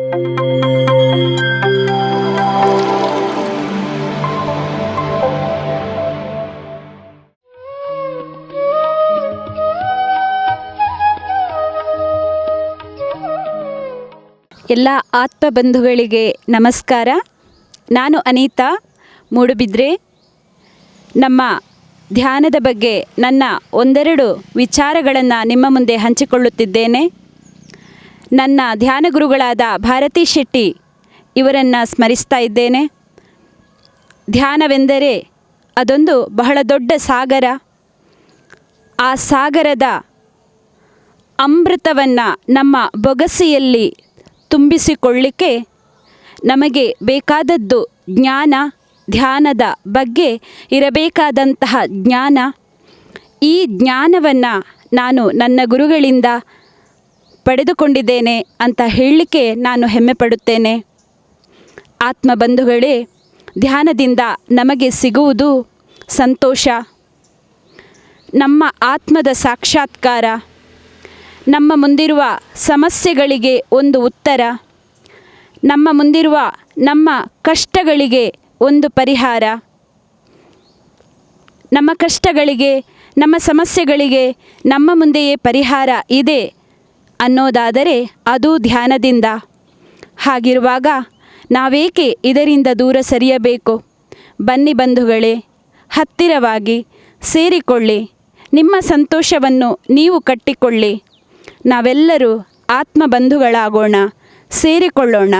ಎಲ್ಲ ಆತ್ಮಬಂಧುಗಳಿಗೆ ನಮಸ್ಕಾರ. ನಾನು ಅನಿತಾ ಮೂಡುಬಿದ್ರೆ. ನಮ್ಮ ಧ್ಯಾನದ ಬಗ್ಗೆ ನನ್ನ ಒಂದೆರಡು ವಿಚಾರಗಳನ್ನು ನಿಮ್ಮ ಮುಂದೆ ಹಂಚಿಕೊಳ್ಳುತ್ತಿದ್ದೇನೆ. ನನ್ನ ಧ್ಯಾನ ಗುರುಗಳಾದ ಭಾರತಿ ಶೆಟ್ಟಿ ಇವರನ್ನು ಸ್ಮರಿಸ್ತಾ ಇದ್ದೇನೆ. ಧ್ಯಾನವೆಂದರೆ ಅದೊಂದು ಬಹಳ ದೊಡ್ಡ ಸಾಗರ. ಆ ಸಾಗರದ ಅಮೃತವನ್ನು ನಮ್ಮ ಬೊಗಸೆಯಲ್ಲಿ ತುಂಬಿಸಿಕೊಳ್ಳಿಕ್ಕೆ ನಮಗೆ ಬೇಕಾದದ್ದು ಜ್ಞಾನ. ಧ್ಯಾನದ ಬಗ್ಗೆ ಇರಬೇಕಾದಂತಹ ಜ್ಞಾನ. ಈ ಜ್ಞಾನವನ್ನು ನಾನು ನನ್ನ ಗುರುಗಳಿಂದ ಪಡೆದುಕೊಂಡಿದ್ದೇನೆ ಅಂತ ಹೇಳಲಿಕ್ಕೆ ನಾನು ಹೆಮ್ಮೆ ಪಡುತ್ತೇನೆ. ಆತ್ಮಬಂಧುಗಳೇ, ಧ್ಯಾನದಿಂದ ನಮಗೆ ಸಿಗುವುದು ಸಂತೋಷ, ನಮ್ಮ ಆತ್ಮದ ಸಾಕ್ಷಾತ್ಕಾರ, ನಮ್ಮ ಮುಂದಿರುವ ಸಮಸ್ಯೆಗಳಿಗೆ ಒಂದು ಉತ್ತರ, ನಮ್ಮ ಮುಂದಿರುವ ನಮ್ಮ ಕಷ್ಟಗಳಿಗೆ ಒಂದು ಪರಿಹಾರ. ನಮ್ಮ ಕಷ್ಟಗಳಿಗೆ, ನಮ್ಮ ಸಮಸ್ಯೆಗಳಿಗೆ ನಮ್ಮ ಮುಂದೆಯೇ ಪರಿಹಾರ ಇದೆ ಅನ್ನೋದಾದರೆ ಅದು ಧ್ಯಾನದಿಂದ. ಹಾಗಿರುವಾಗ ನಾವೇಕೆ ಇದರಿಂದ ದೂರ ಸರಿಯಬೇಕು? ಬನ್ನಿ ಬಂಧುಗಳೇ, ಹತ್ತಿರವಾಗಿ ಸೇರಿಕೊಳ್ಳಿ. ನಿಮ್ಮ ಸಂತೋಷವನ್ನು ನೀವು ಕಟ್ಟಿಕೊಳ್ಳಿ. ನಾವೆಲ್ಲರೂ ಆತ್ಮಬಂಧುಗಳಾಗೋಣ, ಸೇರಿಕೊಳ್ಳೋಣ.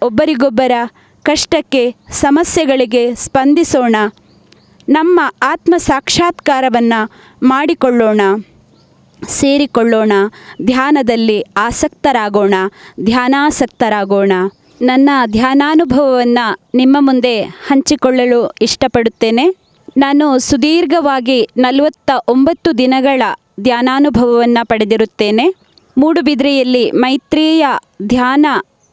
ಒಬ್ಬರಿಗೊಬ್ಬರ ಕಷ್ಟಕ್ಕೆ, ಸಮಸ್ಯೆಗಳಿಗೆ ಸ್ಪಂದಿಸೋಣ. ನಮ್ಮ ಆತ್ಮ ಸಾಕ್ಷಾತ್ಕಾರವನ್ನು ಮಾಡಿಕೊಳ್ಳೋಣ, ಸೇರಿಕೊಳ್ಳೋಣ. ಧ್ಯಾನದಲ್ಲಿ ಆಸಕ್ತರಾಗೋಣ, ಧ್ಯಾನಾಸಕ್ತರಾಗೋಣ. ನನ್ನ ಧ್ಯಾನಾನುಭವವನ್ನು ನಿಮ್ಮ ಮುಂದೆ ಹಂಚಿಕೊಳ್ಳಲು ಇಷ್ಟಪಡುತ್ತೇನೆ. ನಾನು ಸುದೀರ್ಘವಾಗಿ 49 ದಿನಗಳ ಧ್ಯಾನಾನುಭವವನ್ನು ಪಡೆದಿರುತ್ತೇನೆ. ಮೂಡುಬಿದ್ರೆಯಲ್ಲಿ ಮೈತ್ರೇಯ ಧ್ಯಾನ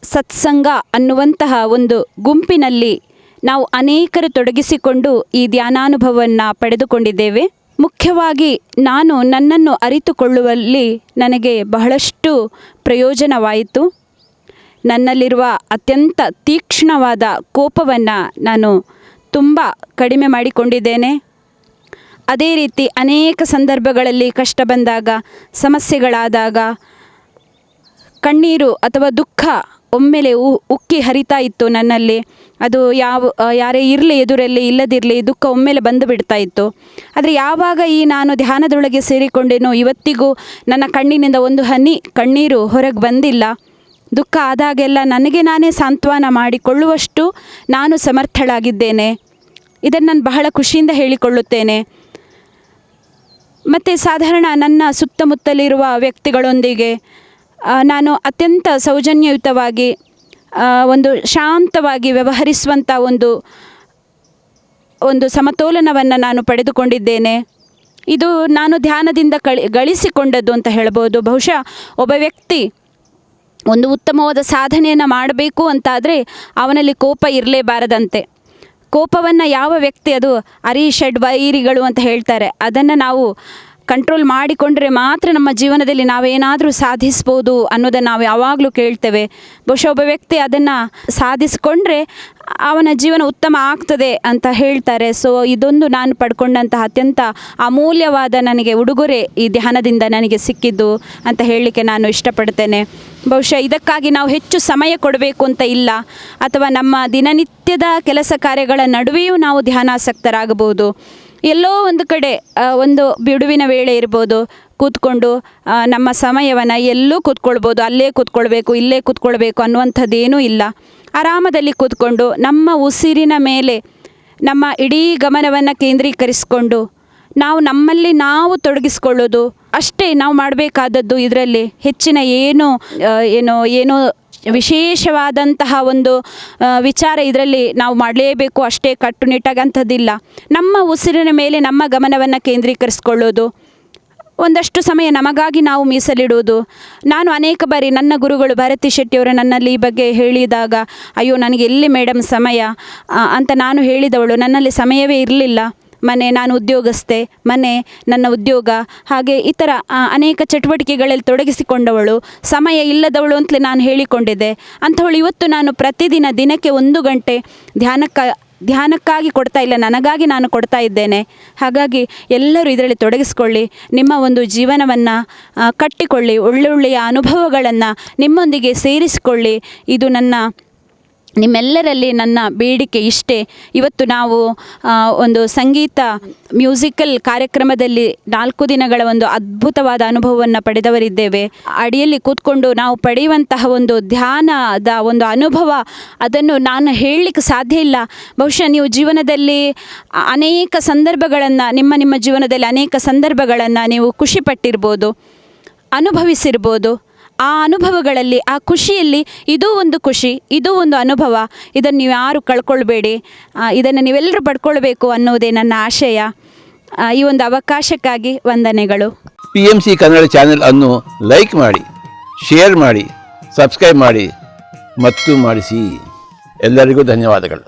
ಸತ್ಸಂಗ ಅನ್ನುವಂತಹ ಒಂದು ಗುಂಪಿನಲ್ಲಿ ನಾವು ಅನೇಕರು ತೊಡಗಿಸಿಕೊಂಡು ಈ ಧ್ಯಾನಾನುಭವವನ್ನು ಪಡೆದುಕೊಂಡಿದ್ದೇವೆ. ಮುಖ್ಯವಾಗಿ ನಾನು ನನ್ನನ್ನು ಅರಿತುಕೊಳ್ಳುವಲ್ಲಿ ನನಗೆ ಬಹಳಷ್ಟು ಪ್ರಯೋಜನವಾಯಿತು. ನನ್ನಲ್ಲಿರುವ ಅತ್ಯಂತ ತೀಕ್ಷ್ಣವಾದ ಕೋಪವನ್ನು ನಾನು ತುಂಬ ಕಡಿಮೆ ಮಾಡಿಕೊಂಡಿದ್ದೇನೆ. ಅದೇ ರೀತಿ ಅನೇಕ ಸಂದರ್ಭಗಳಲ್ಲಿ ಕಷ್ಟ ಬಂದಾಗ, ಸಮಸ್ಯೆಗಳಾದಾಗ ಕಣ್ಣೀರು ಅಥವಾ ದುಃಖ ಒಮ್ಮೆಲೆ ಉಕ್ಕಿ ಹರಿತಾ ಇತ್ತು ನನ್ನಲ್ಲಿ. ಅದು ಯಾರೇ ಇರಲಿ, ಎದುರಲ್ಲಿ ಇಲ್ಲದಿರಲಿ, ದುಃಖ ಒಮ್ಮೆಲೆ ಬಂದು ಬಿಡ್ತಾ ಇತ್ತು. ಆದರೆ ಯಾವಾಗ ನಾನು ಧ್ಯಾನದೊಳಗೆ ಸೇರಿಕೊಂಡೇನೋ ಇವತ್ತಿಗೂ ನನ್ನ ಕಣ್ಣಿನಿಂದ ಒಂದು ಹನಿ ಕಣ್ಣೀರು ಹೊರಗೆ ಬಂದಿಲ್ಲ. ದುಃಖ ಆದಾಗೆಲ್ಲ ನನಗೆ ನಾನೇ ಸಾಂತ್ವನ ಮಾಡಿಕೊಳ್ಳುವಷ್ಟು ನಾನು ಸಮರ್ಥಳಾಗಿದ್ದೇನೆ. ಇದನ್ನು ನಾನು ಬಹಳ ಖುಷಿಯಿಂದ ಹೇಳಿಕೊಳ್ಳುತ್ತೇನೆ. ಮತ್ತು ಸಾಧಾರಣ ನನ್ನ ಸುತ್ತಮುತ್ತಲಿರುವ ವ್ಯಕ್ತಿಗಳೊಂದಿಗೆ ನಾನು ಅತ್ಯಂತ ಸೌಜನ್ಯಯುತವಾಗಿ ಒಂದು ಶಾಂತವಾಗಿ ವ್ಯವಹರಿಸುವಂಥ ಒಂದು ಸಮತೋಲನವನ್ನು ನಾನು ಪಡೆದುಕೊಂಡಿದ್ದೇನೆ. ಇದು ನಾನು ಧ್ಯಾನದಿಂದ ಗಳಿಸಿಕೊಂಡದ್ದು ಅಂತ ಹೇಳ್ಬೋದು. ಬಹುಶಃ ಒಬ್ಬ ವ್ಯಕ್ತಿ ಒಂದು ಉತ್ತಮವಾದ ಸಾಧನೆಯನ್ನು ಮಾಡಬೇಕು ಅಂತಾದರೆ ಅವನಲ್ಲಿ ಕೋಪ ಇರಲೇಬಾರದಂತೆ. ಕೋಪವನ್ನು ಯಾವ ವ್ಯಕ್ತಿ, ಅದು ಅರಿಷಡ್ ವೈರಿಗಳು ಅಂತ ಹೇಳ್ತಾರೆ, ಅದನ್ನು ನಾವು ಕಂಟ್ರೋಲ್ ಮಾಡಿಕೊಂಡ್ರೆ ಮಾತ್ರ ನಮ್ಮ ಜೀವನದಲ್ಲಿ ನಾವೇನಾದರೂ ಸಾಧಿಸ್ಬೋದು ಅನ್ನೋದನ್ನು ನಾವು ಯಾವಾಗಲೂ ಕೇಳ್ತೇವೆ. ಬಹುಶಃ ಒಬ್ಬ ವ್ಯಕ್ತಿ ಅದನ್ನು ಸಾಧಿಸಿಕೊಂಡ್ರೆ ಅವನ ಜೀವನ ಉತ್ತಮ ಆಗ್ತದೆ ಅಂತ ಹೇಳ್ತಾರೆ. ಸೊ ಇದೊಂದು ನಾನು ಪಡ್ಕೊಂಡಂತಹ ಅತ್ಯಂತ ಅಮೂಲ್ಯವಾದ ನನಗೆ ಉಡುಗೊರೆ ಈ ಧ್ಯಾನದಿಂದ ನನಗೆ ಸಿಕ್ಕಿದ್ದು ಅಂತ ಹೇಳಲಿಕ್ಕೆ ನಾನು ಇಷ್ಟಪಡ್ತೇನೆ. ಬಹುಶಃ ಇದಕ್ಕಾಗಿ ನಾವು ಹೆಚ್ಚು ಸಮಯ ಕೊಡಬೇಕು ಅಂತ ಇಲ್ಲ, ಅಥವಾ ನಮ್ಮ ದಿನನಿತ್ಯದ ಕೆಲಸ ಕಾರ್ಯಗಳ ನಡುವೆಯೂ ನಾವು ಧ್ಯಾನಾಸಕ್ತರಾಗಬಹುದು. ಎಲ್ಲೋ ಒಂದು ಕಡೆ ಒಂದು ಬಿಡುವಿನ ವೇಳೆ ಇರ್ಬೋದು, ಕೂತ್ಕೊಂಡು ನಮ್ಮ ಸಮಯವನ್ನು ಎಲ್ಲೂ ಕೂತ್ಕೊಳ್ಬೋದು. ಅಲ್ಲೇ ಕೂತ್ಕೊಳ್ಬೇಕು, ಇಲ್ಲೇ ಕೂತ್ಕೊಳ್ಬೇಕು ಅನ್ನುವಂಥದ್ದೇನೂ ಇಲ್ಲ. ಆರಾಮದಲ್ಲಿ ಕೂತ್ಕೊಂಡು ನಮ್ಮ ಉಸಿರಿನ ಮೇಲೆ ನಮ್ಮ ಇಡೀ ಗಮನವನ್ನು ಕೇಂದ್ರೀಕರಿಸಿಕೊಂಡು ನಾವು ನಮ್ಮಲ್ಲಿ ನಾವು ತೊಡಗಿಸ್ಕೊಳ್ಳೋದು ಅಷ್ಟೇ ನಾವು ಮಾಡಬೇಕಾದದ್ದು. ಇದರಲ್ಲಿ ಹೆಚ್ಚಿನ ಏನೋ ವಿಶೇಷವಾದಂತಹ ಒಂದು ವಿಚಾರ ಇದರಲ್ಲಿ ನಾವು ಮಾಡಲೇಬೇಕು ಅಷ್ಟೇ ಕಟ್ಟುನಿಟ್ಟಾಗಿ ಅಂಥದ್ದಿಲ್ಲ. ನಮ್ಮ ಉಸಿರಿನ ಮೇಲೆ ನಮ್ಮ ಗಮನವನ್ನು ಕೇಂದ್ರೀಕರಿಸಿಕೊಳ್ಳೋದು, ಒಂದಷ್ಟು ಸಮಯ ನಮಗಾಗಿ ನಾವು ಮೀಸಲಿಡುವುದು. ನಾನು ಅನೇಕ ಬಾರಿ ನನ್ನ ಗುರುಗಳು ಭಾರತಿ ಶೆಟ್ಟಿಯವರು ನನ್ನಲ್ಲಿ ಈ ಬಗ್ಗೆ ಹೇಳಿದಾಗ, ಅಯ್ಯೋ ನನಗೆ ಎಲ್ಲಿ ಮೇಡಮ್ ಸಮಯ ಅಂತ ನಾನು ಹೇಳಿದವಳು. ನನ್ನಲ್ಲಿ ಸಮಯವೇ ಇರಲಿಲ್ಲ. ಮನೆ, ನಾನು ಉದ್ಯೋಗಸ್ಥೆ, ಮನೆ, ನನ್ನ ಉದ್ಯೋಗ, ಹಾಗೆ ಇತರ ಅನೇಕ ಚಟುವಟಿಕೆಗಳಲ್ಲಿ ತೊಡಗಿಸಿಕೊಂಡವಳು, ಸಮಯ ಇಲ್ಲದವಳು ಅಂತಲೇ ನಾನು ಹೇಳಿಕೊಂಡಿದ್ದೆ. ಅಂಥವಳು ಇವತ್ತು ನಾನು ಪ್ರತಿದಿನ ದಿನಕ್ಕೆ 1 ಗಂಟೆ ಧ್ಯಾನಕ್ಕಾಗಿ ಕೊಡ್ತಾ ಇಲ್ಲ, ನನಗಾಗಿ ನಾನು ಕೊಡ್ತಾ ಇದ್ದೇನೆ. ಹಾಗಾಗಿ ಎಲ್ಲರೂ ಇದರಲ್ಲಿ ತೊಡಗಿಸ್ಕೊಳ್ಳಿ, ನಿಮ್ಮ ಒಂದು ಜೀವನವನ್ನು ಕಟ್ಟಿಕೊಳ್ಳಿ, ಒಳ್ಳೊಳ್ಳೆಯ ಅನುಭವಗಳನ್ನು ನಿಮ್ಮೊಂದಿಗೆ ಸೇರಿಸಿಕೊಳ್ಳಿ. ಇದು ನಿಮ್ಮೆಲ್ಲರಲ್ಲಿ ನನ್ನ ಬೇಡಿಕೆ ಇಷ್ಟೇ. ಇವತ್ತು ನಾವು ಒಂದು ಸಂಗೀತ ಮ್ಯೂಸಿಕಲ್ ಕಾರ್ಯಕ್ರಮದಲ್ಲಿ 4 ದಿನಗಳ ಒಂದು ಅದ್ಭುತವಾದ ಅನುಭವವನ್ನು ಪಡೆದವರಿದ್ದೇವೆ. ಅಡಿಯಲ್ಲಿ ಕೂತ್ಕೊಂಡು ನಾವು ಪಡೆಯುವಂತಹ ಒಂದು ಧ್ಯಾನದ ಒಂದು ಅನುಭವ, ಅದನ್ನು ನಾನು ಹೇಳಲಿಕ್ಕೆ ಸಾಧ್ಯ ಇಲ್ಲ. ಬಹುಶಃ ನೀವು ಜೀವನದಲ್ಲಿ ಅನೇಕ ಸಂದರ್ಭಗಳನ್ನು, ನಿಮ್ಮ ಜೀವನದಲ್ಲಿ ಅನೇಕ ಸಂದರ್ಭಗಳನ್ನು ನೀವು ಖುಷಿಪಟ್ಟಿರ್ಬೋದು, ಅನುಭವಿಸಿರ್ಬೋದು. ಆ ಅನುಭವಗಳಲ್ಲಿ, ಆ ಖುಷಿಯಲ್ಲಿ ಇದೂ ಒಂದು ಖುಷಿ, ಇದೂ ಒಂದು ಅನುಭವ. ಇದನ್ನು ನೀವು ಯಾರು ಕಳ್ಕೊಳ್ಬೇಡಿ, ಇದನ್ನು ನೀವೆಲ್ಲರೂ ಪಡ್ಕೊಳ್ಬೇಕು ಅನ್ನೋದೇ ನನ್ನ ಆಶಯ. ಈ ಒಂದು ಅವಕಾಶಕ್ಕಾಗಿ ವಂದನೆಗಳು. PMC ಕನ್ನಡ ಚಾನೆಲ್ ಅನ್ನು ಲೈಕ್ ಮಾಡಿ, ಶೇರ್ ಮಾಡಿ, ಸಬ್ಸ್ಕ್ರೈಬ್ ಮಾಡಿ ಮತ್ತು ಮಾಡಿಸಿ. ಎಲ್ಲರಿಗೂ ಧನ್ಯವಾದಗಳು.